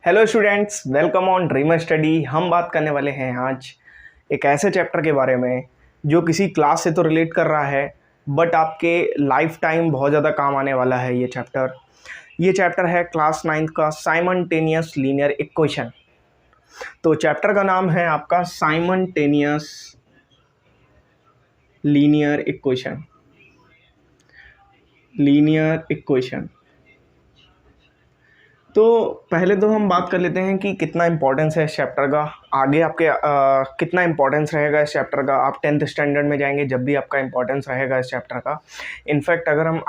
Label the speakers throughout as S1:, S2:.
S1: Hello students, welcome on dreamer study. हम बात करने वाले हैं आज एक ऐसे चैप्टर के बारे में जो किसी क्लास से तो रिलेट कर रहा है, बट आपके लाइफ टाइम बहुत ज़्यादा काम आने वाला है। ये चैप्टर है क्लास 9th का साइमल्टेनियस लीनियर इक्वेशन। तो चैप्टर का नाम है आपका साइमल्टेनियस लीनियर इक्वेशन। तो पहले तो हम बात कर लेते हैं कि कितना इम्पोर्टेंस है इस चैप्टर का। आगे आपके कितना इम्पोर्टेंस रहेगा इस चैप्टर का। आप 10th स्टैंडर्ड में जाएंगे जब भी आपका इम्पोर्टेंस रहेगा इस चैप्टर का। इनफैक्ट अगर हम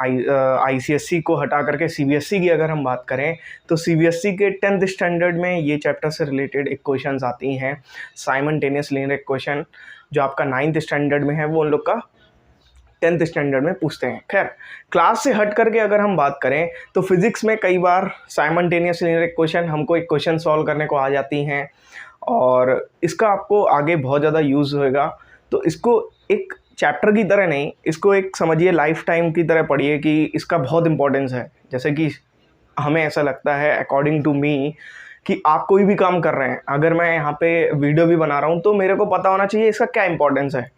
S1: ICSE को हटा करके CBSE की अगर हम बात करें तो CBSE के 10th स्टैंडर्ड में ये चैप्टर से रिलेटेड इक्वेशंस आती हैं। साइमल्टेनियस लीनियर इक्वेशन जो आपका 9th स्टैंडर्ड में है वो उन लोग का 10th स्टैंडर्ड में पूछते हैं। खैर, क्लास से हट करके अगर हम बात करें तो फिजिक्स में कई बार साइमल्टेनियस लीनियर इक्वेशन हमको इक्वेशन सॉल्व करने को आ जाती हैं और इसका आपको आगे बहुत ज़्यादा यूज़ होएगा। तो इसको एक चैप्टर की तरह नहीं, इसको एक समझिए लाइफ टाइम की तरह पढ़िए कि इसका बहुत इंपॉर्टेंस है। जैसे कि हमें ऐसा लगता है अकॉर्डिंग टू मी कि आप कोई भी काम कर रहे हैं, अगर मैं यहाँ पे वीडियो भी बना रहा हूँ तो मेरे को पता होना चाहिए इसका क्या इंपॉर्टेंस है,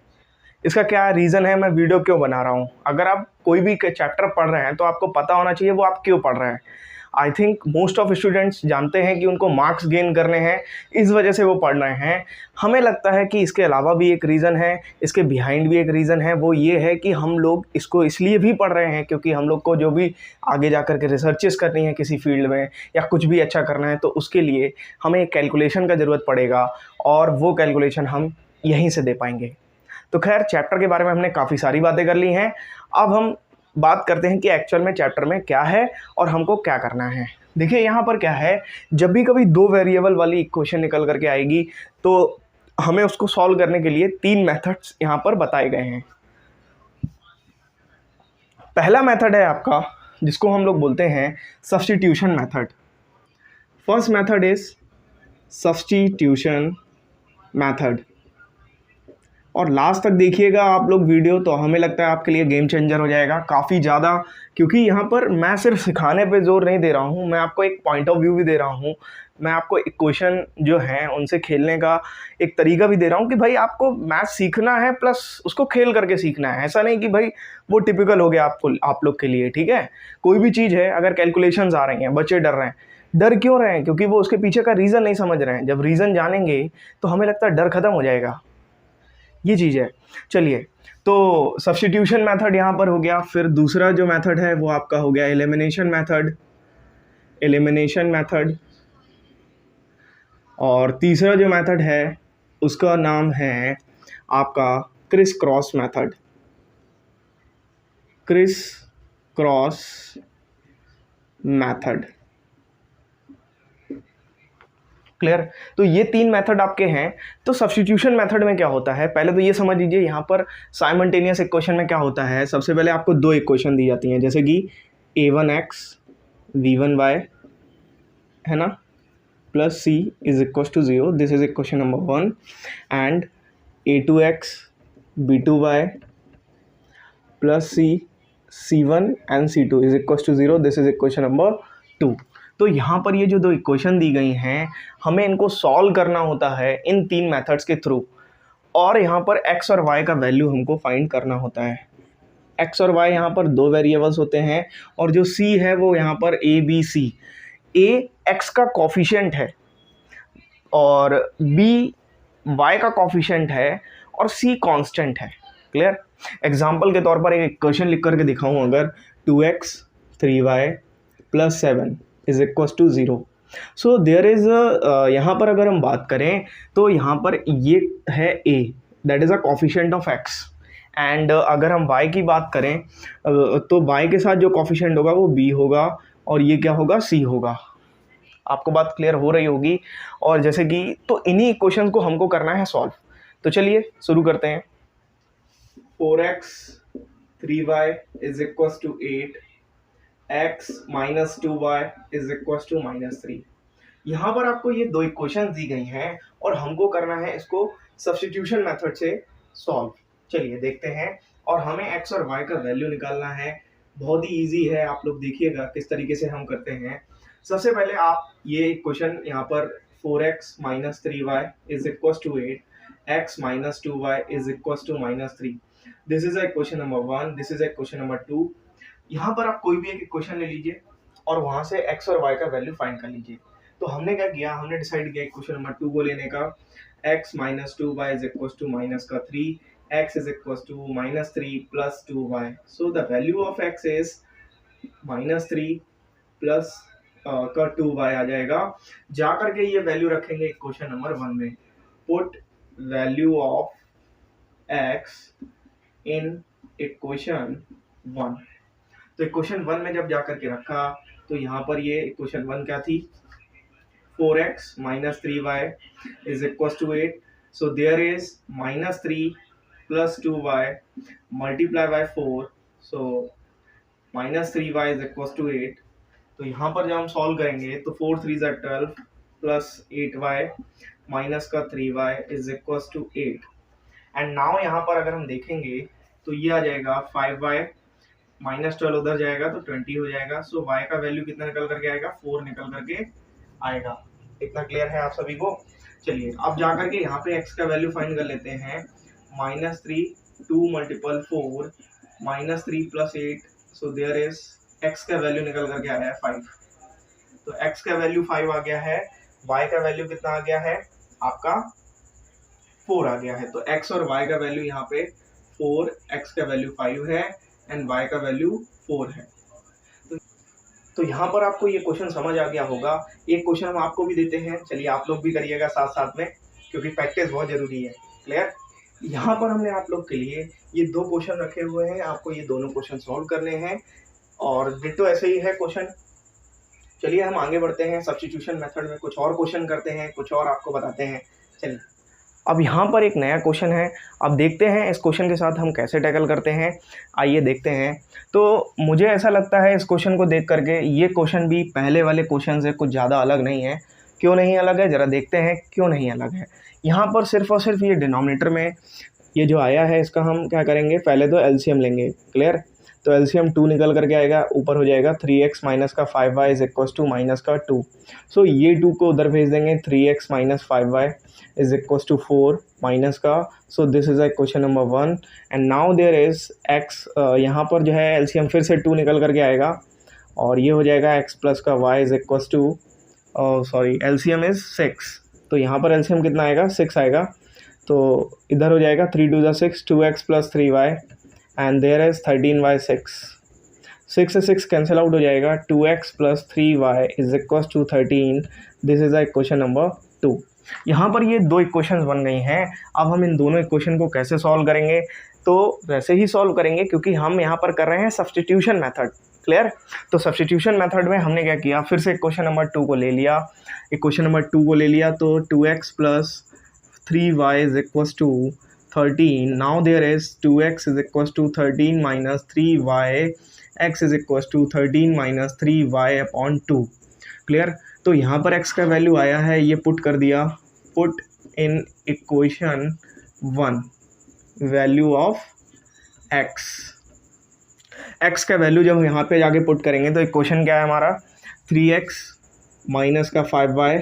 S1: इसका क्या रीज़न है, मैं वीडियो क्यों बना रहा हूँ। अगर आप कोई भी चैप्टर पढ़ रहे हैं तो आपको पता होना चाहिए वो आप क्यों पढ़ रहे हैं। I think most of students जानते हैं कि उनको मार्क्स गेन करने हैं, इस वजह से वो पढ़ रहे हैं। हमें लगता है कि इसके अलावा भी एक रीज़न है, इसके बिहाइंड भी एक रीज़न है। वो ये है कि हम लोग इसको इसलिए भी पढ़ रहे हैं क्योंकि हम लोग को जो भी आगे जा कर के रिसर्चेस करनी है किसी फील्ड में या कुछ भी अच्छा करना है तो उसके लिए हमें एक कैलकुलेशन का ज़रूरत पड़ेगा और वो कैलकुलेशन हम यहीं से दे पाएंगे। तो खैर, चैप्टर के बारे में हमने काफ़ी सारी बातें कर ली हैं। अब हम बात करते हैं कि एक्चुअल में चैप्टर में क्या है और हमको क्या करना है। देखिए यहाँ पर क्या है, जब भी कभी दो वेरिएबल वाली इक्वेशन निकल करके आएगी तो हमें उसको सॉल्व करने के लिए 3 मेथड्स यहाँ पर बताए गए हैं। पहला मेथड है आपका जिसको हम लोग बोलते हैं substitution method. First method is substitution method. और लास्ट तक देखिएगा आप लोग वीडियो, तो हमें लगता है आपके लिए गेम चेंजर हो जाएगा काफ़ी ज़्यादा। क्योंकि यहाँ पर मैं सिर्फ सिखाने पे जोर नहीं दे रहा हूँ, मैं आपको एक पॉइंट ऑफ व्यू भी दे रहा हूँ। मैं आपको इक्वेशन जो हैं उनसे खेलने का एक तरीका भी दे रहा हूँ कि भाई आपको मैथ सीखना है प्लस उसको खेल करके सीखना है। ऐसा नहीं कि भाई वो टिपिकल हो गया आप लोग के लिए, ठीक है। कोई भी चीज़ है, अगर कैलकुलेशंस आ रही हैं, बच्चे डर रहे हैं, डर क्यों रहे हैं? क्योंकि वो उसके पीछे का रीज़न नहीं समझ रहे हैं। जब रीज़न जानेंगे तो हमें लगता है डर खत्म हो जाएगा। ये चीज़ है। चलिए, तो सब्स्टिट्यूशन मेथड यहाँ पर हो गया। फिर दूसरा जो मेथड है वो आपका हो गया एलिमिनेशन मेथड। और तीसरा जो मेथड है उसका नाम है आपका क्रिस क्रॉस मेथड। क्लियर? तो ये 3 मेथड आपके हैं। तो सब्स्टिट्यूशन मेथड में क्या होता है, पहले तो ये समझ लीजिए यहाँ पर साइमल्टेनियस इक्वेशन में क्या होता है। सबसे पहले आपको 2 इक्वेशन दी जाती हैं, जैसे कि a1x v1y है ना, plus c is equal to 0, this is equation number 1। And a2x b2y plus c1 and c2 is equal to 0, this is equation number 2। तो यहाँ पर ये जो 2 इक्वेशन दी गई हैं, हमें इनको सॉल्व करना होता है इन 3 मेथड्स के थ्रू। और यहाँ पर x और y का वैल्यू हमको फाइंड करना होता है। x और y यहाँ पर 2 वेरिएबल्स होते हैं और जो c है वो यहाँ पर a b c। a x का कॉफिशिएंट है और b y का कॉफिशिएंट है और c कांस्टेंट है। क्लियर? एग्जाम्पल के तौर पर एक इक्वेशन लिख करके दिखाऊँ, अगर 2x 3y plus 7 is equal to 0। So there is यहाँ पर अगर हम बात करें तो यहाँ पर ये है a, that is a coefficient of x। And अगर हम y की बात करें तो y के साथ जो कॉफिशिएंट होगा वो b होगा और ये क्या होगा, c होगा। आपको बात क्लियर हो रही होगी। और जैसे कि तो इन्हीं इक्वेशन को हमको करना है सॉल्व। तो चलिए शुरू करते हैं। 4x 3y is equal to 8, x minus 2y is equal to minus 3। यहाँ पर आपको ये 2 इक्वेशन दी गई हैं और हमको करना है इसको सब्स्टिट्यूशन मेथड से सॉल्व। चलिए देखते हैं। और हमें x और y का वैल्यू निकालना है। बहुत ही इजी है, आप लोग देखिएगा किस तरीके से हम करते हैं। सबसे पहले आप ये क्वेश्चन यहाँ पर 4x minus 3y is equal to 8, x minus 2y is equal to minus 3। This is question number 1, this is question number 2। यहाँ पर आप कोई भी एक क्वेश्चन ले लीजिए और वहां से x और y का वैल्यू फाइंड कर लीजिए। तो हमने क्या किया, हमने डिसाइड किया क्वेश्चन नंबर 2 को लेने का, x minus 2y is equal to minus का 3, x is equal to minus 3 plus 2y। So the value of x is minus 3 plus का 2y आ जाएगा। जा करके ये वैल्यू रखेंगे क्वेश्चन नंबर 1 में। Put value of x in equation 1। तो equation 1 में जब जा करके रखा तो यहाँ पर ये इक्वेशन 1 क्या थी, 4x minus 3y is equal to 8। So there is minus 3 plus 2y multiply by 4, so minus 3y is equal to 8। तो यहाँ पर जब हम सॉल्व करेंगे तो 4 3 ज़ा 12 प्लस 8y माइनस का 3y is equal to 8। And now यहाँ पर अगर हम देखेंगे तो ये आ जाएगा 5y माइनस 12 उधर जाएगा तो 20 हो जाएगा। सो y का वैल्यू कितना निकल करके आएगा, 4 निकल करके आएगा। इतना क्लियर है आप सभी को? चलिए अब जा करके यहाँ पे x का वैल्यू फाइंड कर लेते हैं। Minus 3 2 multiple 4 minus 3 plus 8, so there is x का वैल्यू निकल करके आया है 5। तो x का वैल्यू 5 आ गया है, y का वैल्यू कितना आ गया है आपका 4 आ गया है। तो x और y का वैल्यू यहाँ पे 4, x का वैल्यू 5 है एंड y का वैल्यू 4 है। तो यहाँ पर आपको ये क्वेश्चन समझ आ गया होगा। एक क्वेश्चन हम आपको भी देते हैं, चलिए आप लोग भी करिएगा साथ साथ में, क्योंकि प्रैक्टिस बहुत जरूरी है। क्लियर? यहाँ पर हमने आप लोग के लिए ये 2 क्वेश्चन रखे हुए हैं, आपको ये दोनों क्वेश्चन सॉल्व करने हैं और डिट्टो ऐसे ही है क्वेश्चन। चलिए हम आगे बढ़ते हैं, सब्स्टिट्यूशन मेथड में कुछ और क्वेश्चन करते हैं, कुछ और आपको बताते हैं। चलिए अब यहाँ पर एक नया क्वेश्चन है, अब देखते हैं इस क्वेश्चन के साथ हम कैसे टैकल करते हैं। आइए देखते हैं। तो मुझे ऐसा लगता है इस क्वेश्चन को देख करके ये क्वेश्चन भी पहले वाले क्वेश्चन से कुछ ज़्यादा अलग नहीं है। क्यों नहीं अलग है, ज़रा देखते हैं क्यों नहीं अलग है। यहाँ पर सिर्फ और सिर्फ ये डिनोमिनेटर में ये जो आया है इसका हम क्या करेंगे, पहले तो एलसीएम लेंगे। क्लियर? तो एलसीएम 2 निकल करके आएगा, ऊपर हो जाएगा 3x माइनस का 5y is equal to minus का 2। सो ये 2 को उधर भेज देंगे, 3x minus 5y is equal to 4 minus का। So this is question number 1 and now there is x, यहाँ पर जो है एलसीएम फिर से 2 निकल करके आएगा और ये हो जाएगा x प्लस का y is equal to, sorry LCM is 6। तो यहाँ पर एलसीएम कितना आएगा, 6 आएगा। तो इधर हो जाएगा 3 2 6, 2x plus 3y and there is 13y 6 से 6 कैंसिल आउट हो जाएगा, 2x plus 3y is equal to 13। This is question number 2। यहाँ पर ये 2 इक्वेशंस बन गई हैं। अब हम इन दोनों इक्वेशन को कैसे सॉल्व करेंगे, तो वैसे ही सॉल्व करेंगे क्योंकि हम यहाँ पर कर रहे हैं सब्स्टिट्यूशन मेथड। क्लियर? तो सब्स्टिट्यूशन मेथड में हमने क्या किया, फिर से इक्वेशन नंबर 2 को ले लिया, इक्वेशन नंबर 2 को ले लिया तो 2x plus 3y is equal to 13. Now there is 2x is equals to 13 minus 3y, x is equals to 13 minus 3y upon 2. Clear? तो यहाँ पर x का वैल्यू आया है, ये पुट कर दिया, put in equation 1 value of x। x का वैल्यू जब यहाँ पे जाके पुट करेंगे तो इक्वेशन क्या है हमारा, 3x माइनस का 5y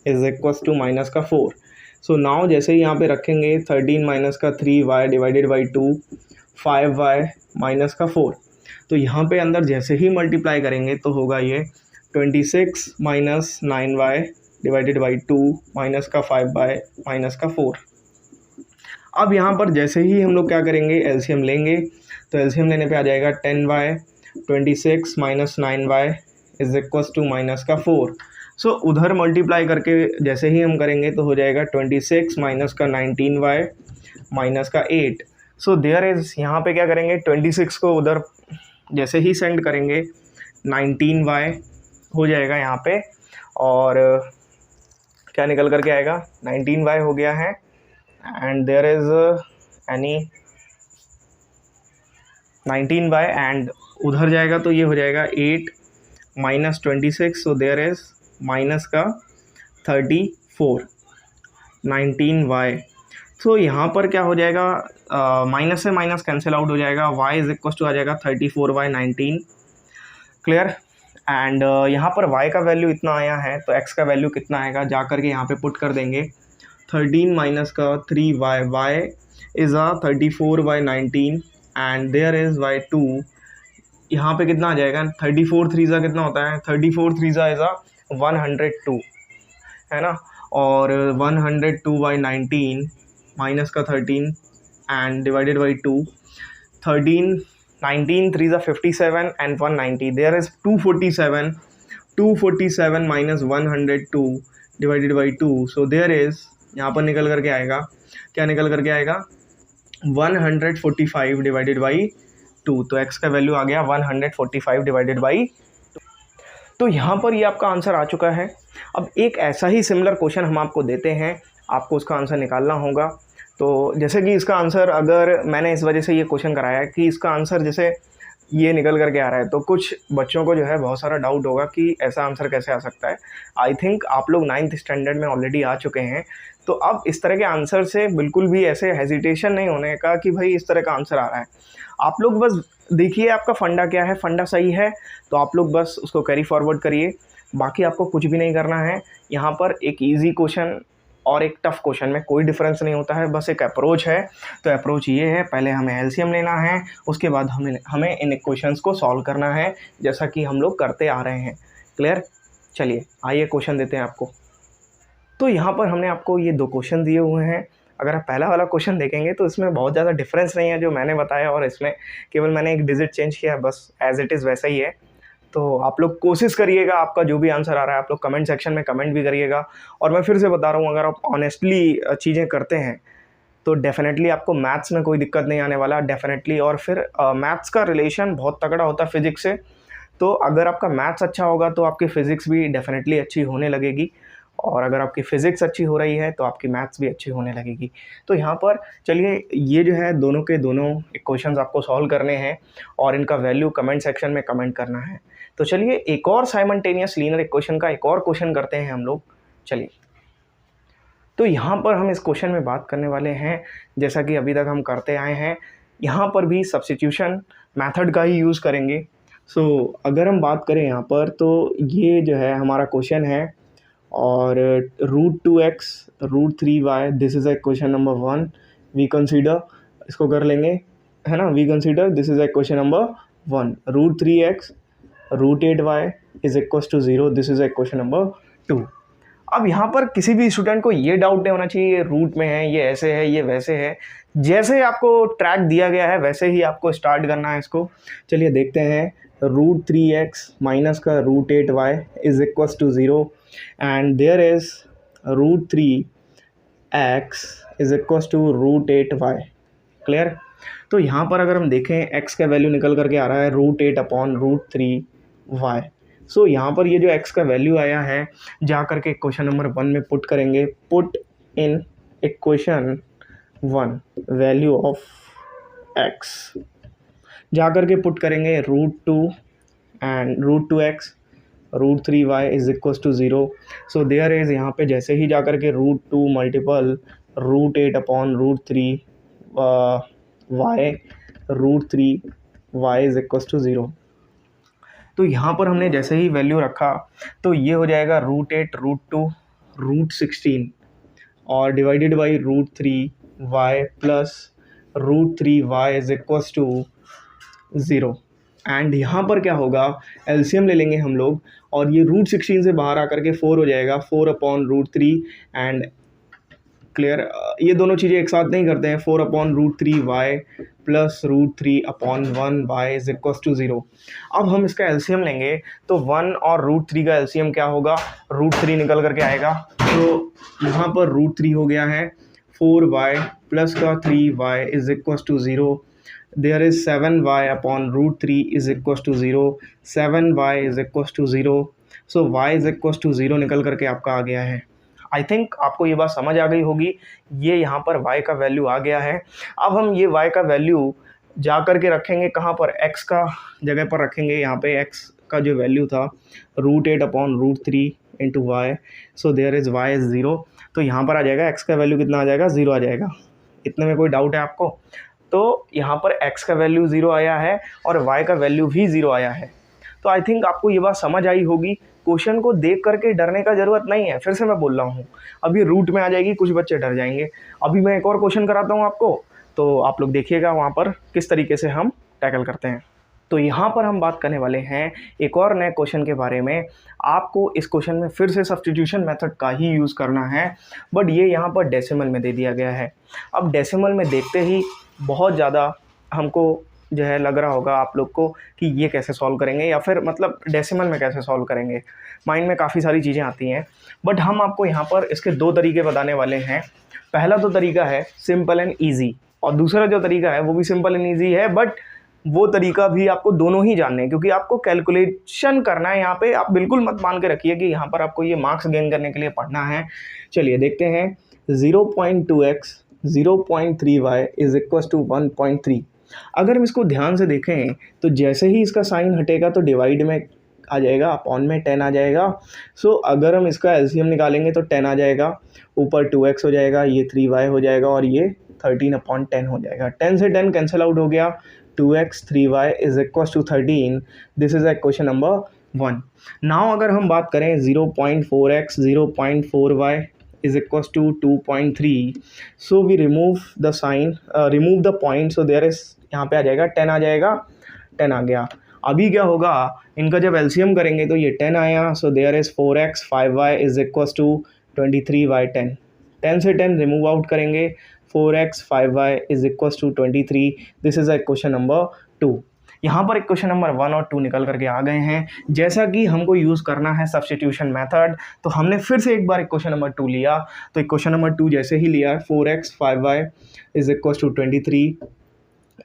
S1: is equal to minus का 4। सो नाउ जैसे ही यहाँ पे रखेंगे 13 माइनस का 3y divided by 2, 5y minus का 4। तो यहाँ पे अंदर जैसे ही मल्टीप्लाई करेंगे तो होगा ये 26 minus 9y divided by 2 minus का 5y माइनस का 4। अब यहाँ पर जैसे ही हम लोग क्या करेंगे, एलसीएम लेंगे, तो एलसीएम लेने पे आ जाएगा 10y, 26 minus 9y is equal to minus का 4। सो उधर मल्टीप्लाई करके जैसे ही हम करेंगे तो हो जाएगा 26 माइनस का 19y माइनस का 8। सो देयर इज़, यहाँ पे क्या करेंगे, 26 को उधर जैसे ही सेंड करेंगे 19y हो जाएगा यहाँ पे, और क्या निकल करके आएगा, 19y हो गया है and there is any 19y and उधर जाएगा तो ये हो जाएगा 8 minus 26, so there is minus का 34 19y। तो यहाँ पर क्या हो जाएगा, माइनस से माइनस कैंसिल आउट हो जाएगा, y इज इक्व टू आ जाएगा 34y 19। क्लियर? एंड यहाँ पर y का वैल्यू इतना आया है तो x का वैल्यू कितना आएगा, जा करके यहाँ पे पुट कर देंगे 13 माइनस का 3y, y is a 34/19 and there is y2, यहाँ पे कितना आ जाएगा 34 3 कितना होता है, 34 3 इज़ आ 102 है ना, और 102/19 माइनस का 13 and divided by 2, 13 19 3 57 and 190, there is 247 minus 102 divided by 2, so there is यहाँ पर निकल करके आएगा, क्या निकल करके आएगा 145 डिवाइडेड बाई 2, तो x का वैल्यू आ गया 145 डिवाइडेड बाई। तो यहाँ पर ये आपका आंसर आ चुका है। अब एक ऐसा ही सिमिलर क्वेश्चन हम आपको देते हैं, आपको उसका आंसर निकालना होगा। तो जैसे कि इसका आंसर, अगर मैंने इस वजह से ये क्वेश्चन कराया है कि इसका आंसर जैसे ये निकल करके आ रहा है, तो कुछ बच्चों को जो है बहुत सारा डाउट होगा कि ऐसा आंसर कैसे आ सकता है। आई थिंक आप लोग 9th स्टैंडर्ड में ऑलरेडी आ चुके हैं, तो अब इस तरह के आंसर से बिल्कुल भी ऐसे हेजिटेशन नहीं होने का कि भाई इस तरह का आंसर आ रहा है। आप लोग बस देखिए आपका फंडा क्या है, फंडा सही है तो आप लोग बस उसको कैरी फॉरवर्ड करिए, बाकी आपको कुछ भी नहीं करना है। यहाँ पर एक इजी क्वेश्चन और एक टफ़ क्वेश्चन में कोई डिफरेंस नहीं होता है, बस एक अप्रोच है। तो अप्रोच ये है, पहले हमें एलसीएम लेना है, उसके बाद हमें इन क्वेश्चंस को सॉल्व करना है, जैसा कि हम लोग करते आ रहे हैं। क्लियर? चलिए आइए क्वेश्चन देते हैं आपको। तो यहाँ पर हमने आपको ये 2 क्वेश्चन दिए हुए हैं। अगर आप पहला वाला क्वेश्चन देखेंगे तो इसमें बहुत ज़्यादा डिफरेंस नहीं है जो मैंने बताया, और इसमें केवल मैंने एक डिजिट चेंज किया है, बस एज इट इज़ वैसा ही है। तो आप लोग कोशिश करिएगा, आपका जो भी आंसर आ रहा है आप लोग कमेंट सेक्शन में कमेंट भी करिएगा। और मैं फिर से बता रहा हूँ, अगर आप ऑनेस्टली चीज़ें करते हैं तो डेफिनेटली आपको मैथ्स में कोई दिक्कत नहीं आने वाला, डेफिनेटली। और फिर मैथ्स का रिलेशन बहुत तगड़ा होता है फिज़िक्स से, तो अगर आपका मैथ्स अच्छा होगा तो आपकी फ़िज़िक्स भी डेफिनेटली अच्छी होने लगेगी, और अगर आपकी फ़िज़िक्स अच्छी हो रही है तो आपकी मैथ्स भी अच्छी होने लगेगी। तो यहाँ पर चलिए, ये जो है दोनों के दोनों इक्वेशंस आपको सॉल्व करने हैं और इनका वैल्यू कमेंट सेक्शन में कमेंट करना है। तो चलिए एक और साइमल्टेनियस लीनियर इक्वेशन का एक और क्वेश्चन करते हैं हम लोग। चलिए, तो यहाँ पर हम इस क्वेश्चन में बात करने वाले हैं, जैसा कि अभी तक हम करते आए हैं, यहाँ पर भी सब्स्टिट्यूशन मेथड का ही यूज़ करेंगे। सो अगर हम बात करें यहाँ पर, तो ये जो है हमारा क्वेश्चन है, और √2x √3y, this is equation number 1, we consider, इसको कर लेंगे, है ना, we consider this is equation number 1, √3x √8y is equal to 0, this is equation number 2। अब यहाँ पर किसी भी स्टूडेंट को ये डाउट नहीं होना चाहिए ये रूट में है, ये ऐसे है, ये वैसे है। जैसे आपको ट्रैक दिया गया है वैसे ही आपको स्टार्ट करना है इसको। चलिए देखते हैं, √3x माइनस का √8y is equal to 0 and there is √3x is equal to √8y। Clear? तो यहाँ पर अगर हम देखें x का वैल्यू निकल करके आ रहा है √8/√3y। सो यहाँ पर ये जो x का वैल्यू आया है, जा करके क्वेश्चन नंबर 1 में पुट करेंगे, put in equation 1 value of x, जा करके पुट करेंगे √2 and √2x √3y is equal to 0। So there is, यहाँ पे जैसे ही जा करके √2 multiple √8/√3y √3y is equal to 0। तो यहाँ पर हमने जैसे ही वैल्यू रखा तो ये हो जाएगा √8 √2 √16 और divided by √3y plus √3y is equal to 0। And यहाँ पर क्या होगा, एलसीएम ले लेंगे हम लोग, और ये √16 से बाहर आकर के 4 हो जाएगा, 4/√3 एंड क्लियर, ये दोनों चीज़ें एक साथ नहीं करते हैं, 4/√3y plus √3/1y is equal to 0। अब हम इसका एलसीएम लेंगे तो 1 और √3 का एलसीएम क्या होगा, √3 निकल करके आएगा, तो यहाँ पर √3 हो गया है, 4y प्लस का 3y is equal to 0, there is 7y/√3 is equal to 0, 7y is equal to 0, so y is equal to 0 निकल करके आपका आ गया है। आई थिंक आपको ये बात समझ आ गई होगी, ये यहाँ पर y का वैल्यू आ गया है। अब हम ये y का वैल्यू जा कर के रखेंगे कहाँ पर, x का जगह पर रखेंगे। यहाँ पे x का जो वैल्यू था √8/√3 into y, so there is y is 0, तो यहाँ पर आ जाएगा x का वैल्यू कितना आ जाएगा, 0 आ जाएगा। इतने में कोई डाउट है आपको? तो यहाँ पर x का वैल्यू 0 आया है और y का वैल्यू भी 0 आया है। तो आई थिंक आपको ये बात समझ आई होगी। क्वेश्चन को देख करके डरने का ज़रूरत नहीं है, फिर से मैं बोल रहा हूँ। अब ये रूट में आ जाएगी, कुछ बच्चे डर जाएंगे। अभी मैं एक और क्वेश्चन कराता हूँ आपको, तो आप लोग देखिएगा वहाँ पर किस तरीके से हम टैकल करते हैं। तो यहाँ पर हम बात करने वाले हैं एक और नए क्वेश्चन के बारे में। आपको इस क्वेश्चन में फिर से सब्स्टिट्यूशन मेथड का ही यूज़ करना है, बट ये यहाँ पर डेसिमल में दे दिया गया है। अब डेसिमल में देखते ही बहुत ज़्यादा हमको जो है लग रहा होगा आप लोग को कि ये कैसे सॉल्व करेंगे, या फिर मतलब डेसिमल में कैसे सॉल्व करेंगे। माइंड में काफ़ी सारी चीज़ें आती हैं, बट हम आपको यहाँ पर इसके दो तरीके बताने वाले हैं। पहला तो तरीका है सिंपल एंड ईजी, और दूसरा जो तरीका है वो भी सिंपल एंड ईजी है, बट वो तरीका भी आपको दोनों ही जानने हैं, क्योंकि आपको कैलकुलेशन करना है यहाँ पे। आप बिल्कुल मत मान के रखिए कि यहाँ पर आपको ये मार्क्स गेन करने के लिए पढ़ना है। चलिए देखते हैं। 0.2x 0.3y is equal to 1.3। अगर हम इसको ध्यान से देखें तो जैसे ही इसका साइन हटेगा तो डिवाइड में आ जाएगा, अपॉन में 10 आ जाएगा। सो अगर हम इसका एलसीएम निकालेंगे तो 10 आ जाएगा, ऊपर 2x हो जाएगा, ये 3y हो जाएगा, और ये 13/10 हो जाएगा। 10 से 10 कैंसिल आउट हो गया, 2x 3y is equal to 13। This is question number 1। Now अगर हम बात करें 0.4x 0.4y is equals to 2.3, so we remove the sign, remove the point, so there is यहाँ पे आ जाएगा 10 आ जाएगा, 10 आ गया। अभी क्या होगा, इनका जब एलसीएम करेंगे तो ये 10 आया, so there is 4x 5y is equals to 23y 10। 10 से 10 रिमूव आउट करेंगे, 4x 5y is equals to 23। This is a question number 2। यहाँ पर एक क्वेश्चन नंबर 1 और 2 निकल करके आ गए हैं। जैसा कि हमको यूज़ करना है सब्स्टिट्यूशन मेथड, तो हमने फिर से एक बार एक क्वेश्चन नंबर 2 लिया। तो एक क्वेश्चन नंबर 2 जैसे ही लिया, 4x 5y is equal to 23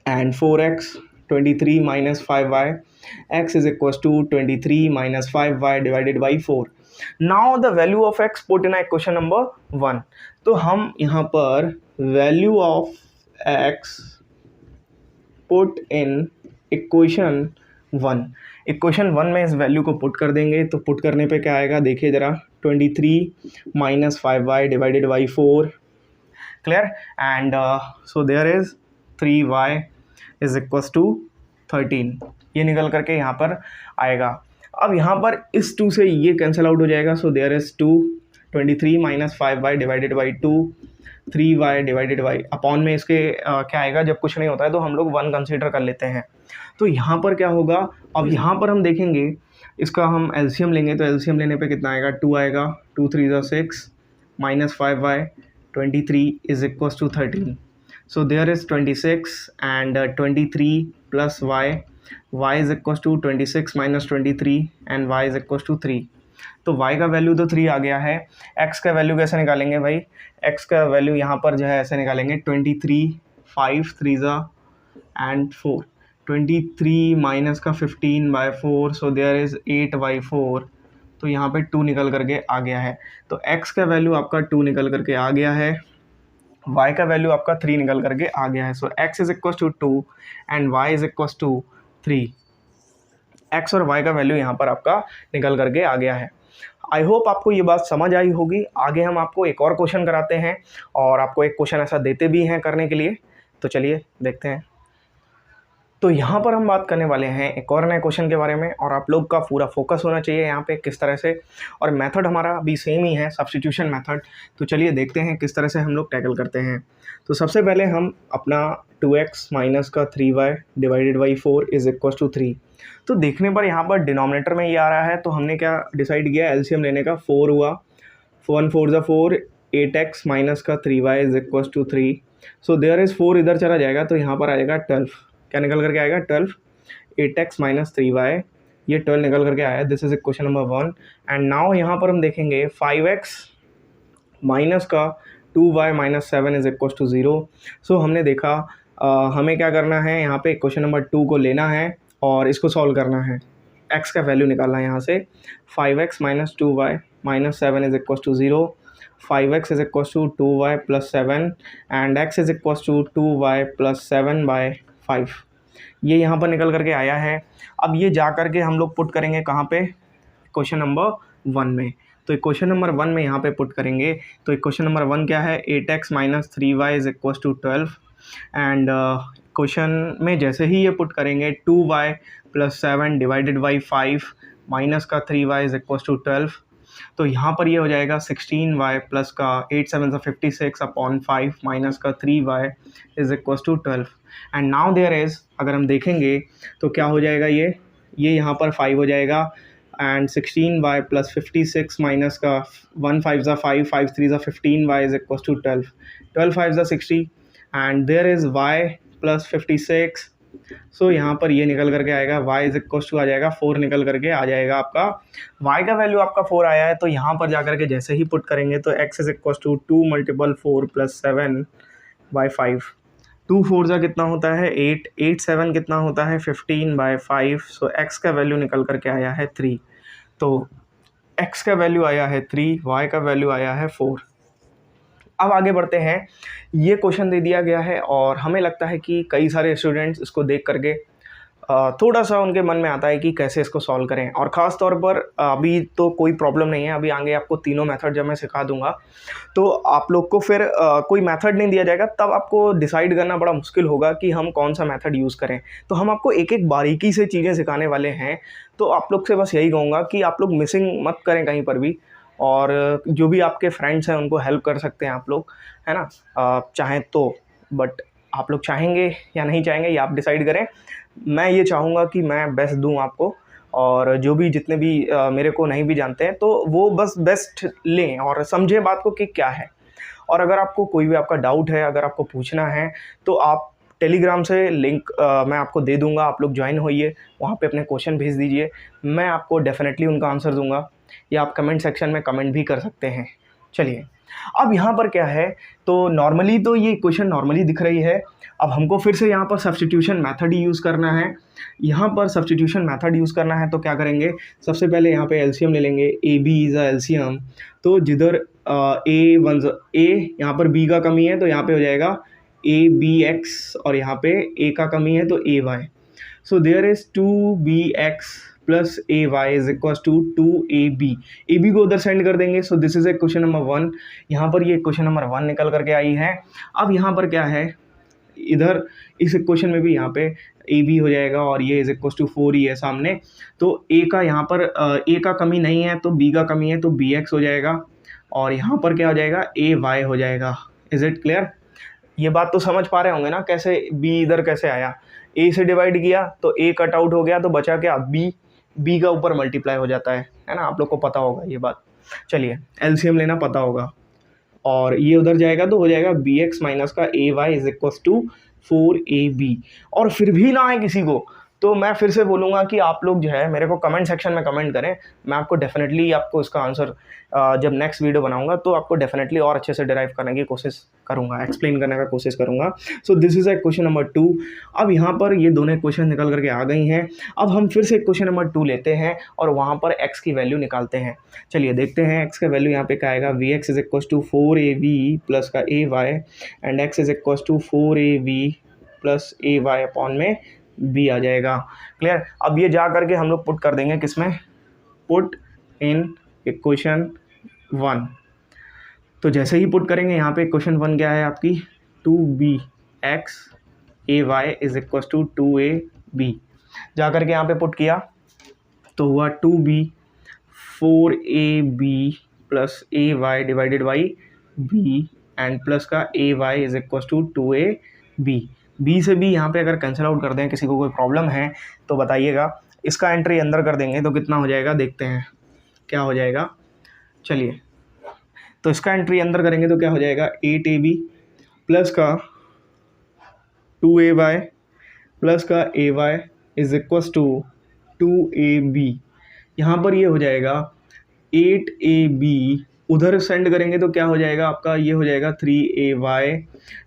S1: and 4x 23 minus 5y x is equal to 23 minus 5y divided by 4। Now the value of x put in question number 1। तो हम यहाँ पर value of x put in equation 1। Equation 1 में इस value को put कर देंगे, तो पुट करने पे क्या आएगा देखिए ज़रा, 23 minus 5y divided by 4। Clear? And so there is 3y is equals to 13। ये निकल करके यहाँ पर आएगा। अब यहाँ पर इस 2 से ये कैंसिल आउट हो जाएगा, so there is 2, 23 minus 5y divided by 2, 3y divided by, upon में इसके क्या आएगा, जब कुछ नहीं होता है तो हम लोग 1 कंसीडर कर लेते हैं। तो यहाँ पर क्या होगा, अब यहाँ पर हम देखेंगे इसका हम एलसीएम लेंगे, तो एलसीएम लेने पे कितना आएगा, 2 आएगा, 2 3 ज़ा 6 minus 5y 23 is equals to 13। So there is 26 and 23 plus y is equals to 26 minus 23 and y is equals to 3। तो y का वैल्यू तो 3 आ गया है। x का वैल्यू कैसे निकालेंगे भाई, x का वैल्यू यहाँ पर जो है ऐसे निकालेंगे, 23 5 3 ज़ा एंड 4, 23 माइनस का 15/4, सो देयर इज़ 8/4। तो यहाँ पे 2 निकल करके आ गया है। तो x का वैल्यू आपका 2 निकल करके आ गया है, y का वैल्यू आपका 3 निकल करके आ गया है। So x is equal to 2 and y is equal to 3। x और y का वैल्यू यहाँ पर आपका निकल करके आ गया है। आई होप आपको ये बात समझ आई होगी। आगे हम आपको एक और क्वेश्चन कराते हैं, और आपको एक क्वेश्चन ऐसा देते भी हैं करने के लिए। तो चलिए देखते हैं। तो यहाँ पर हम बात करने वाले हैं एक और नए क्वेश्चन के बारे में, और आप लोग का पूरा फोकस होना चाहिए यहाँ पे किस तरह से, और मेथड हमारा भी सेम ही है, सब्स्टिट्यूशन मेथड। तो चलिए देखते हैं किस तरह से हम लोग टैकल करते हैं। तो सबसे पहले हम अपना 2x माइनस का 3y divided by 4 is equal to 3। तो देखने पर यहाँ पर डिनोमिनेटर में ये आ रहा है, तो हमने क्या डिसाइड किया, एलसीएम लेने का। 4 हुआ, 1 4 ज़ा 4, 8x माइनस का 3y is equal to 3। So there is 4 इधर चला जाएगा, तो यहाँ पर आ जाएगा 12। क्या निकल करके आएगा, 12। 8x माइनस 3y, ये 12 निकल करके आया। This is question number 1। And now यहाँ पर हम देखेंगे 5x माइनस का 2y minus 7 is equal to 0। So हमने देखा हमें क्या करना है, यहाँ पे क्वेश्चन नंबर 2 को लेना है और इसको सॉल्व करना है। x का वैल्यू निकालना है यहाँ से। 5x minus 2y minus 7 is equal to 0। 5x is equal to 2y plus 7 and x is equal to 2y plus 7/5। ये यहाँ पर निकल करके आया है। अब ये जा करके हम लोग पुट करेंगे कहाँ पे, क्वेश्चन नंबर 1 में। तो क्वेश्चन नंबर 1 में यहाँ पे पुट करेंगे। तो क्वेश्चन नंबर 1 क्या है, 8x minus 3y is equal to 12 and question में जैसे ही ये पुट करेंगे 2y + 7 डिवाइडेड बाई 5 माइनस का 3y इज इक्वल टू 12, तो यहाँ पर ये हो जाएगा 16y प्लस का 8 7 56 अपॉन 5 माइनस का 3y is equal to 12। And now there is, अगर हम देखेंगे तो क्या हो जाएगा, ये यहाँ पर 5 हो जाएगा एंड 16y प्लस 56 माइनस का 1 5 ज़ा 5 5 3 ज़ा 15y इज इक्वल टू 12, 12 5 ज़ा 60 and there is y plus 56। So यहाँ पर ये निकल करके आएगा y इज इक्वल टू आ जाएगा 4 निकल करके आ जाएगा आपका, y का वैल्यू आपका 4 आया है। तो यहाँ पर जा करके जैसे ही पुट करेंगे तो x is equal to 2 multiple 4 + 7 by 5, 2 4 जा कितना होता है 8, 8 7 कितना होता है 15 बाई 5। सो x का वैल्यू निकल करके आया है 3। तो x का वैल्यू आया है 3, y का वैल्यू आया है 4। अब आगे बढ़ते हैं। ये क्वेश्चन दे दिया गया है और हमें लगता है कि कई सारे स्टूडेंट्स इसको देख करके थोड़ा सा उनके मन में आता है कि कैसे इसको सॉल्व करें, और ख़ास तौर पर अभी तो कोई प्रॉब्लम नहीं है, अभी आगे आपको तीनों मेथड जब मैं सिखा दूंगा तो आप लोग को फिर कोई मेथड नहीं दिया जाएगा, तब आपको डिसाइड करना बड़ा मुश्किल होगा कि हम कौन सा मेथड यूज़ करें। तो हम आपको एक एक बारीकी से चीज़ें सिखाने वाले हैं। तो आप लोग से बस यही कहूँगा कि आप लोग मिसिंग मत करें कहीं पर भी, और जो भी आपके फ्रेंड्स हैं उनको हेल्प कर सकते हैं आप लोग, है ना, चाहें तो। बट आप लोग चाहेंगे या नहीं चाहेंगे ये आप डिसाइड करें। मैं ये चाहूँगा कि मैं बेस्ट दूँ आपको, और जो भी जितने भी मेरे को नहीं भी जानते हैं तो वो बस बेस्ट लें और समझें बात को कि क्या है। और अगर आपको कोई भी आपका डाउट है, अगर आपको पूछना है तो आप टेलीग्राम से लिंक मैं आपको दे दूँगा, आप लोग ज्वाइन होइए, वहाँ पे अपने क्वेश्चन भेज दीजिए, मैं आपको डेफिनेटली उनका आंसर दूँगा, या आप कमेंट सेक्शन में कमेंट भी कर सकते हैं। चलिए, अब यहाँ पर क्या है, तो नॉर्मली तो ये इक्वेशन नॉर्मली दिख रही है। अब हमको फिर से यहाँ पर सब्स्टिट्यूशन मेथड ही यूज़ करना है। यहाँ पर सब्स्टिट्यूशन मेथड यूज़ करना है तो क्या करेंगे, सबसे पहले यहाँ पे एलसीएम ले लेंगे। A b is a LCM, तो जिधर ए यहाँ पर बी का कमी है तो यहाँ पे हो जाएगा ए बी एक्स, और यहाँ पे ए का कमी है तो a y. So there is 2bx plus a y is equal to 2ab। A b को उधर सेंड कर देंगे। So this is a question number 1। यहाँ पर ये क्वेश्चन नंबर 1 निकल करके आई है। अब यहाँ पर क्या है, इधर इस क्वेश्चन में भी यहाँ पे ए बी हो जाएगा और ये इज इक्वल टू 4 ही है सामने, तो ए का यहाँ पर ए का कमी नहीं है तो बी का कमी है तो बी एक्स हो जाएगा, और यहाँ पर क्या हो जाएगा ए वाई हो जाएगा। Is it clear? ये बात तो समझ पा रहे होंगे ना, कैसे बी इधर कैसे आया, ए से डिवाइड किया तो ए कट आउट हो गया तो बचा क्या बी, बी का ऊपर मल्टीप्लाई हो जाता है ना, आप लोग को पता होगा ये बात। चलिए, एलसीएम लेना पता होगा, और ये उधर जाएगा तो हो जाएगा बी एक्स माइनस का a y is equal to 4ab। और फिर भी ना आए किसी को तो मैं फिर से बोलूँगा कि आप लोग जो है मेरे को कमेंट सेक्शन में कमेंट करें, मैं आपको डेफिनेटली आपको इसका आंसर जब नेक्स्ट वीडियो बनाऊंगा तो आपको डेफिनेटली और अच्छे से डिराइव करने की कोशिश करूंगा, एक्सप्लेन करने का कोशिश करूंगा। So this is a question number 2। अब यहाँ पर ये दोनों क्वेश्चन निकल करके आ गई हैं। अब हम फिर से क्वेश्चन नंबर 2 लेते हैं और वहाँ पर x की वैल्यू निकालते हैं। चलिए देखते हैं x का वैल्यू यहाँ पे क्या आएगा। V x is equal to 4ab plus का a y and x is equal to 4ab plus a y upon में b आ जाएगा। क्लियर? अब ये जा करके हम लोग पुट कर देंगे किसमें, पुट इन इक्वेशन 1। तो जैसे ही पुट करेंगे यहाँ पे क्वेश्चन 1 क्या है आपकी, 2bx a y is equal to 2ab। जा करके यहाँ पे पुट किया तो हुआ 2b 4ab plus a y divided by b and plus का a y is equal to 2ab। B से भी यहाँ पे अगर कैंसिल आउट कर दें, किसी को कोई प्रॉब्लम है तो बताइएगा। इसका एंट्री अंदर कर देंगे तो कितना हो जाएगा, देखते हैं क्या हो जाएगा। चलिए, तो इसका एंट्री अंदर करेंगे तो क्या हो जाएगा, 8ab प्लस का 2ay प्लस का a y is equal to 2ab। यहाँ पर ये हो जाएगा 8ab, उधर सेंड करेंगे तो क्या हो जाएगा आपका, ये हो जाएगा 3ay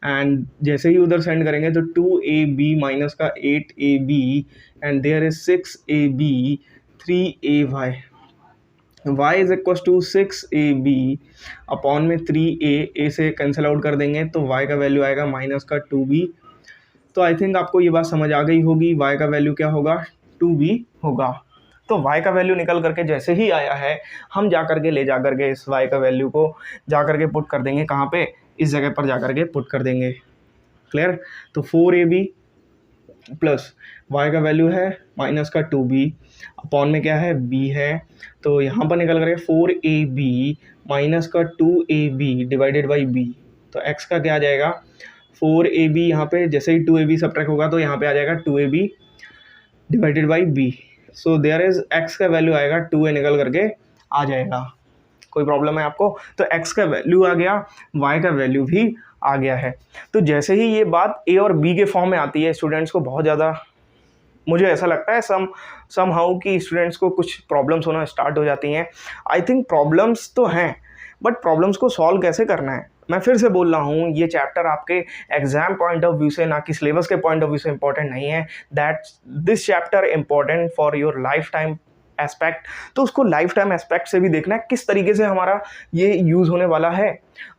S1: एंड जैसे ही उधर सेंड करेंगे तो 2ab माइनस का 8ab and there is 6ab 3ay। y is equal to 6ab upon में 3a से कैंसिल आउट कर देंगे तो y का वैल्यू आएगा माइनस का 2b। तो आई थिंक आपको ये बात समझ आ गई होगी, y का वैल्यू क्या होगा, 2b होगा। तो y का वैल्यू निकल करके जैसे ही आया है, हम जा करके ले जा करके इस y का वैल्यू को जा करके पुट कर देंगे कहाँ पे, इस जगह पर जा करके पुट कर देंगे। क्लियर? तो 4ab प्लस y का वैल्यू है माइनस का 2b अपॉन में क्या है b है, तो यहाँ पर निकल कर 4ab माइनस का 2ab डिवाइडेड बाई b। तो x का क्या आ जाएगा 4ab, यहाँ पे जैसे ही 2ab सब्ट्रैक्ट होगा तो यहाँ पे आ जाएगा 2ab divided by b। So there is x का वैल्यू आएगा 2a निकल करके आ जाएगा। कोई प्रॉब्लम है आपको? तो x का वैल्यू आ गया, y का वैल्यू भी आ गया है। तो जैसे ही ये बात a और b के फॉर्म में आती है स्टूडेंट्स को बहुत ज़्यादा, मुझे ऐसा लगता है सम हाउ कि स्टूडेंट्स को कुछ प्रॉब्लम्स होना स्टार्ट हो जाती हैं। आई थिंक प्रॉब्लम्स तो हैं, बट प्रॉब्लम्स को सॉल्व कैसे करना है, मैं फिर से बोल रहा हूँ, ये चैप्टर आपके एग्जाम पॉइंट ऑफ व्यू से, ना कि सिलेबस के पॉइंट ऑफ व्यू से इंपॉर्टेंट नहीं है। That this chapter important for your life time aspect. तो उसको लाइफ टाइम एस्पेक्ट से भी देखना है किस तरीके से हमारा ये यूज़ होने वाला है।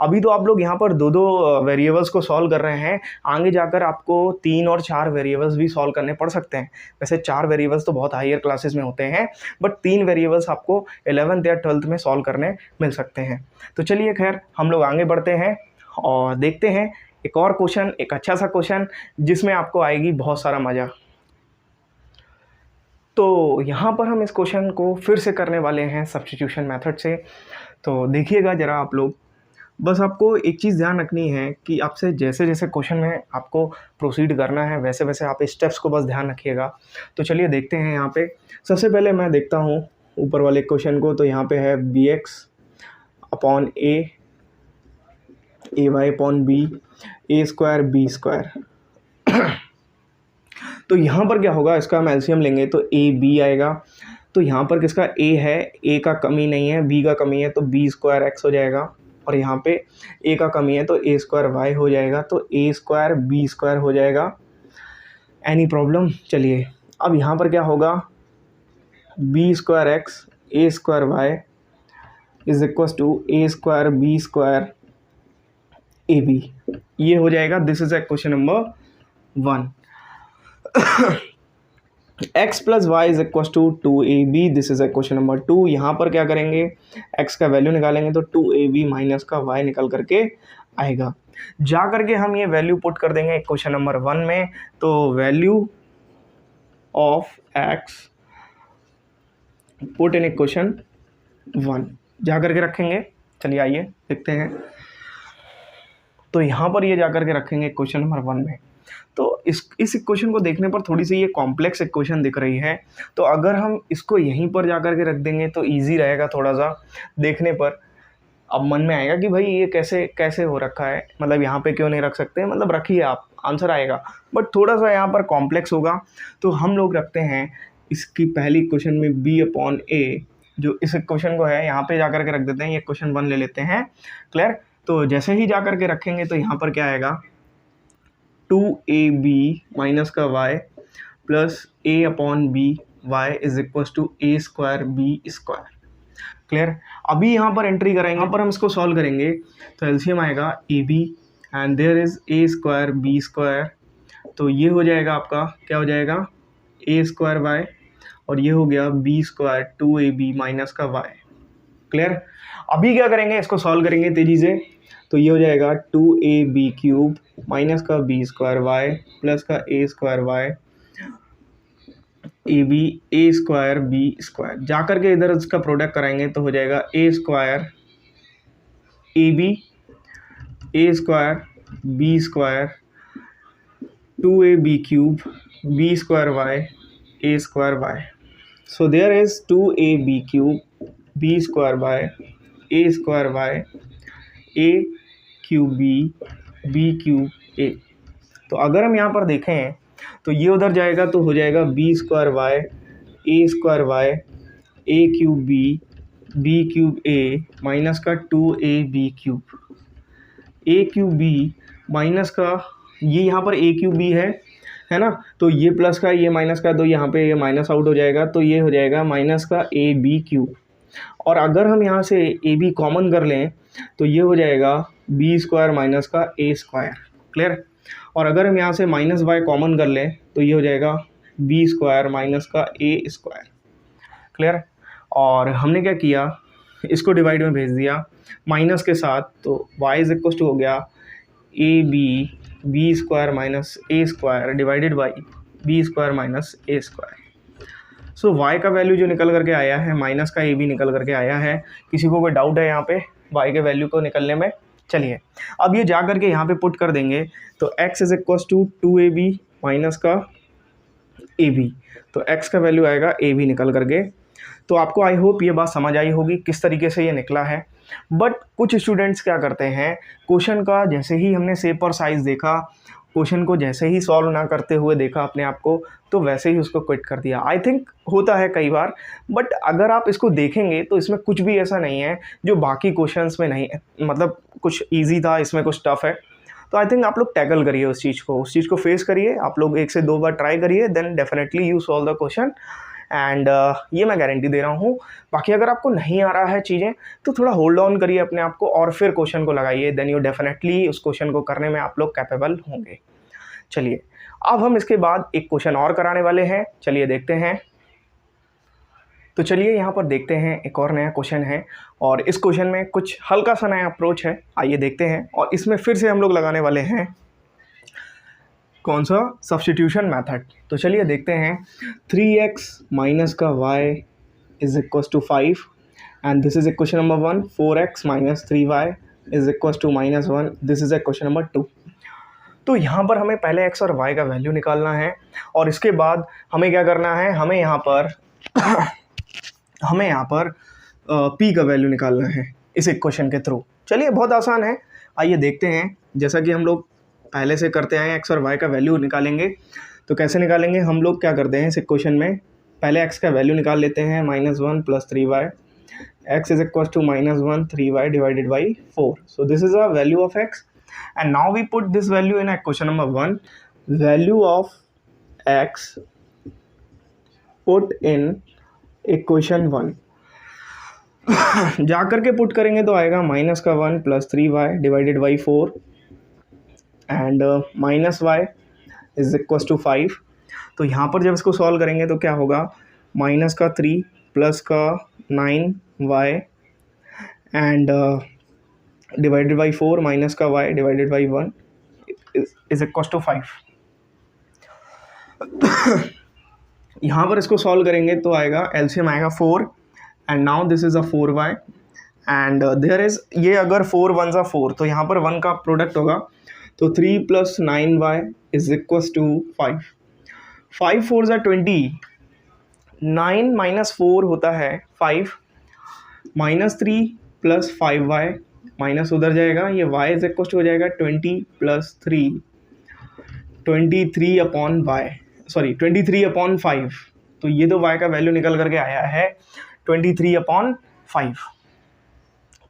S1: अभी तो आप लोग यहाँ पर 2-2 वेरिएबल्स को सॉल्व कर रहे हैं, आगे जाकर आपको 3 और 4 वेरिएबल्स भी सॉल्व करने पड़ सकते हैं। वैसे 4 वेरिएबल्स तो बहुत हायर क्लासेस में होते हैं, बट 3 वेरिएबल्स आपको 11th या 12th में सॉल्व करने मिल सकते हैं। तो चलिए खैर हम लोग आगे बढ़ते हैं और देखते हैं एक और क्वेश्चन, एक अच्छा सा क्वेश्चन जिसमें आपको आएगी बहुत सारा मज़ा। तो यहाँ पर हम इस क्वेश्चन को फिर से करने वाले हैं सब्स्टिट्यूशन मेथड से। तो देखिएगा ज़रा आप लोग, बस आपको एक चीज़ ध्यान रखनी है कि आपसे जैसे जैसे क्वेश्चन में आपको प्रोसीड करना है वैसे वैसे आप स्टेप्स को बस ध्यान रखिएगा। तो चलिए देखते हैं। यहाँ पे सबसे पहले मैं देखता हूँ ऊपर वाले क्वेश्चन को। तो यहाँ पे है bx upon a y upon b a square b square. तो यहाँ पर क्या होगा, इसका हम एलसीएम लेंगे तो ए बी आएगा। तो यहाँ पर किसका a है, a का कमी नहीं है, b का कमी है, तो b स्क्वायर x हो जाएगा। और यहाँ पे a का कमी है तो a स्क्वायर y हो जाएगा, तो a स्क्वायर b स्क्वायर हो जाएगा। Any problem? चलिए अब यहाँ पर क्या होगा, b square x a square y is equal to a square b square a b, ये हो जाएगा। This is a question number 1। x plus y is equal to 2ab, this is a question number 2। यहाँ पर क्या करेंगे, x का value निकालेंगे तो 2ab माइनस का y निकल करके आएगा। जा करके हम ये वैल्यू पुट कर देंगे क्वेश्चन नंबर 1 में। तो value of x put in equation 1 जा करके रखेंगे। चलिए आइए देखते हैं। तो यहाँ पर ये जाकर के रखेंगे क्वेश्चन नंबर 1 में। तो इस इक्वेशन को देखने पर थोड़ी सी ये कॉम्प्लेक्स इक्वेशन दिख रही है, तो अगर हम इसको यहीं पर जाकर के रख देंगे तो इजी रहेगा थोड़ा सा देखने पर। अब मन में आएगा कि भाई ये कैसे कैसे हो रखा है, मतलब यहाँ पे क्यों नहीं रख सकते, मतलब रखिए आप, आंसर आएगा, बट थोड़ा सा यहाँ पर कॉम्प्लेक्स होगा। तो हम लोग रखते हैं इसकी पहली इक्वेशन में b अपॉन a, जो इस इक्वेशन को है यहाँ पे जाकर के रख देते हैं, ये क्वेश्चन 1 ले लेते हैं। क्लियर? तो जैसे ही जाकर के रखेंगे तो यहाँ पर क्या आएगा, 2ab माइनस का y plus a upon b y is equal to a square b square. Clear? अभी यहाँ पर एंट्री करेंगे, यहाँ पर हम इसको सॉल्व करेंगे तो एलसीएम आएगा ab and there is a square b square. तो ये हो जाएगा आपका, क्या हो जाएगा, a स्क्वायर y और ये हो गया b स्क्वायर 2ab माइनस का y। क्लियर? अभी क्या करेंगे, इसको सॉल्व करेंगे तेजी से। तो ये हो जाएगा 2ab क्यूब माइनस का b स्क्वायर y प्लस का a square y ab a square b square. जाकर के इधर इसका प्रोडक्ट कराएंगे तो हो जाएगा a square ab a square b square 2ab cube b square y a square y। So there is 2ab cube b square y a square y a cube b cube a। तो अगर हम यहाँ पर देखें तो ये उधर जाएगा तो हो जाएगा b square y a square y a cube b cube a minus का 2ab cube a cube b minus का, ये यहाँ पर a क्यूब b है ना, तो ये प्लस का ये माइनस का, तो यहाँ पे ये माइनस आउट हो जाएगा, तो ये हो जाएगा माइनस का ab क्यूब। और अगर हम यहाँ से ab कॉमन कर लें तो ये हो जाएगा b स्क्वायर माइनस का a स्क्वायर। क्लियर? और अगर हम यहाँ से माइनस y कॉमन कर लें तो ये हो जाएगा b स्क्वायर माइनस का a स्क्वायर। क्लियर? और हमने क्या किया, इसको डिवाइड में भेज दिया माइनस के साथ, तो y इज इक्वल टू हो गया ab b square minus a square divided by b square minus a square. So y का वैल्यू जो निकल करके आया है माइनस का ए बी निकल करके आया है। किसी को कोई डाउट है यहाँ पे वाई के वैल्यू को निकलने में? चलिए अब ये जा करके यहाँ पे पुट कर देंगे तो x is equal to 2ab minus का ए बी, तो x का वैल्यू आएगा ए बी निकल करके। तो आपको आई होप ये बात समझ आई होगी किस तरीके से ये निकला है। बट कुछ स्टूडेंट्स क्या करते हैं, क्वेश्चन का जैसे ही हमने शेप और साइज़ देखा, क्वेश्चन को जैसे ही सॉल्व ना करते हुए देखा अपने आप को, तो वैसे ही उसको क्विट कर दिया। आई थिंक होता है कई बार, बट अगर आप इसको देखेंगे तो इसमें कुछ भी ऐसा नहीं है जो बाकी क्वेश्चंस में नहीं है। मतलब कुछ इजी था, इसमें कुछ टफ है। तो आई थिंक आप लोग टैकल करिए उस चीज़ को फेस करिए। आप लोग 1 से 2 बार ट्राई करिए, then definitely you solve the question and ये मैं गारंटी दे रहा हूँ। बाकी अगर आपको नहीं आ रहा है चीज़ें तो थोड़ा होल्ड ऑन करिए अपने आप को और फिर क्वेश्चन को लगाइए, देन यू डेफिनेटली उस क्वेश्चन को करने में आप लोग कैपेबल होंगे। चलिए अब हम इसके बाद एक क्वेश्चन और कराने वाले हैं, चलिए देखते हैं। तो चलिए यहाँ पर देखते हैं, एक और नया क्वेश्चन है और इस क्वेश्चन में कुछ हल्का सा नया अप्रोच है, आइए देखते हैं। और इसमें फिर से हम लोग लगाने वाले हैं कौन सा, सब्स्टिट्यूशन मेथड। तो चलिए देखते हैं। 3x माइनस का y is equal to 5 and this is a question number 1। 4x minus 3y is equal to -1, this is a question number 2। तो यहाँ पर हमें पहले x और y का वैल्यू निकालना है और इसके बाद हमें क्या करना है, हमें यहाँ पर p का वैल्यू निकालना है इस इक्वेशन के थ्रू। चलिए बहुत आसान है, आइए देखते हैं। जैसा कि हम लोग पहले से करते आए हैं, x और y का वैल्यू निकालेंगे। तो कैसे निकालेंगे, हम लोग क्या करते हैं इस इक्वेशन में, पहले x का वैल्यू निकाल लेते हैं -1 + 3y। x is equal to -1 3y divided by 4। So this is a value of x and now we put this value in equation number 1. Value of x put in equation 1 जा करके put करेंगे तो आएगा -1 + 3y divided by 4 and -y is equal to 5। तो यहाँ पर जब इसको सॉल्व करेंगे तो क्या होगा, -3 + 9y and divided by 4 minus का y divided by 1 is equal to 5। यहाँ पर इसको सॉल्व करेंगे तो आएगा, एलसीएम आएगा 4 and now this is a 4y and there is, ये अगर 4 1 ज़ा 4 तो यहाँ पर 1 का प्रोडक्ट होगा, तो 3 + 9y इज इक्वल टू 5। 5 4 ज़ा 20, 9 - 4 होता है 5, -3 + 5y माइनस उधर जाएगा, ये y इज इक्वल टू हो जाएगा 20 + 3, 23/5। तो ये तो y का वैल्यू निकल करके आया है 23/5।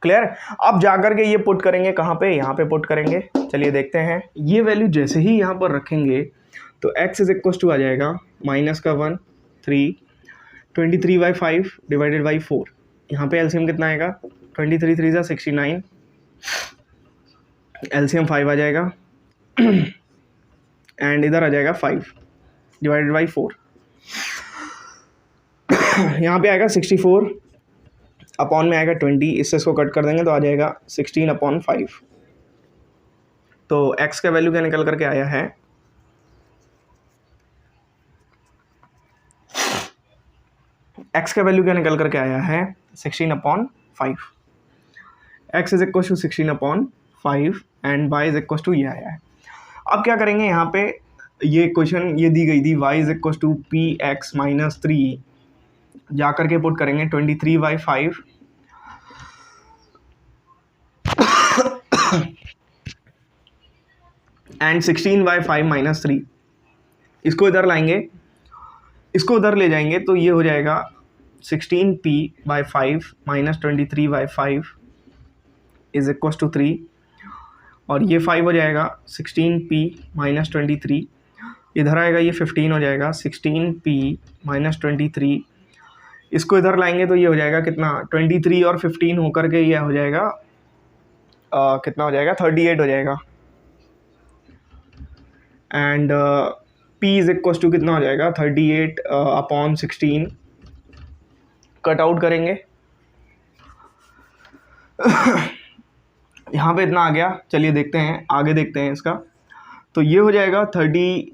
S1: क्लियर। अब जा करके ये पुट करेंगे कहाँ पे, यहाँ पे पुट करेंगे। चलिए देखते हैं। ये वैल्यू जैसे ही यहाँ पर रखेंगे तो x इज इक्वल टू आ जाएगा -1 3 23/5 डिवाइडेड बाई 4। यहाँ पे एलसीएम कितना आएगा, 23 3 ज़ा 69, एलसीएम 5 आ जाएगा एंड इधर आ जाएगा 5 डिवाइडेड बाई 4। यहाँ पे आएगा 64 अपॉन में आएगा 20, इससे इसको कट कर देंगे तो आ जाएगा 16/5। तो x का वैल्यू क्या निकल करके आया है, x का वैल्यू क्या निकल करके आया है 16/5। x is equal to 16/5 and y is equal to ये आया है। अब क्या करेंगे, यहाँ पे ये क्वेश्चन ये दी गई थी y is equal to px - 3, जा करके पुट करेंगे 23/5 एंड 16/5 - 3। इसको इधर लाएंगे, इसको उधर ले जाएंगे तो ये हो जाएगा 16p/5 - 23/5 इज इक्वल टू 3 और ये 5 हो जाएगा 16p - 23, इधर आएगा ये 15 हो जाएगा 16p - 23। इसको इधर लाएंगे तो ये हो जाएगा कितना, 23 और 15 होकर के ये हो जाएगा कितना हो जाएगा 38 हो जाएगा and p is equal to कितना हो जाएगा 38/16। कट आउट करेंगे यहाँ पे इतना आ गया। चलिए देखते हैं आगे, देखते हैं इसका। तो ये हो जाएगा 38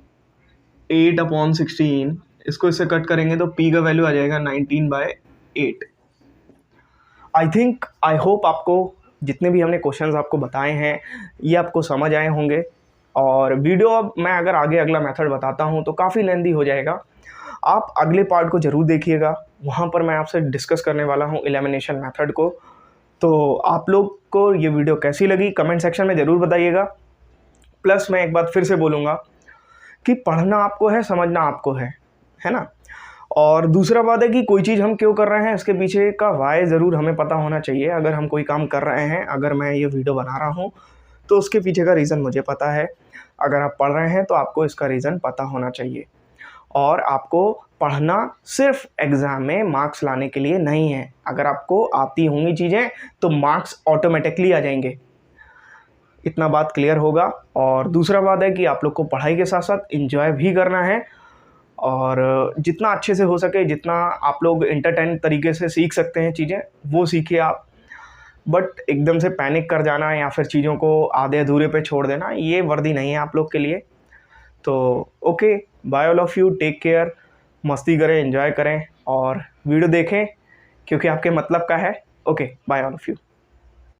S1: 8/16, इसको इससे कट करेंगे तो p का वैल्यू आ जाएगा 19/8। आई होप आपको जितने भी हमने क्वेश्चंस आपको बताए हैं ये आपको समझ आए होंगे। और वीडियो अब मैं अगर आगे अगला मेथड बताता हूँ तो काफ़ी लेंदी हो जाएगा, आप अगले पार्ट को ज़रूर देखिएगा, वहाँ पर मैं आपसे डिस्कस करने वाला हूँ एलिमिनेशन मेथड को। तो आप लोग को ये वीडियो कैसी लगी कमेंट सेक्शन में ज़रूर बताइएगा। प्लस मैं एक बात फिर से बोलूँगा कि पढ़ना आपको है, समझना आपको है ना। और दूसरा बात है कि कोई चीज़ हम क्यों कर रहे हैं इसके पीछे का वाय ज़रूर हमें पता होना चाहिए। अगर हम कोई काम कर रहे हैं, अगर मैं ये वीडियो बना रहा हूँ तो उसके पीछे का रीज़न मुझे पता है। अगर आप पढ़ रहे हैं तो आपको इसका रीज़न पता होना चाहिए। और आपको पढ़ना सिर्फ एग्ज़ाम में मार्क्स लाने के लिए नहीं है। अगर आपको आती होंगी चीज़ें तो मार्क्स ऑटोमेटिकली आ जाएंगे, इतना बात क्लियर होगा। और दूसरा बात है कि आप लोग को पढ़ाई के साथ साथ एंजॉय भी करना है, और जितना अच्छे से हो सके, जितना आप लोग एंटरटेन तरीके से सीख सकते हैं चीज़ें वो सीखिए आप। बट एकदम से पैनिक कर जाना या फिर चीज़ों को आधे अधूरे पे छोड़ देना, ये वर्दी नहीं है आप लोग के लिए। तो okay, bye all of you, take care, मस्ती करें, एंजॉय करें और वीडियो देखें क्योंकि आपके मतलब का है। Okay, bye all of you.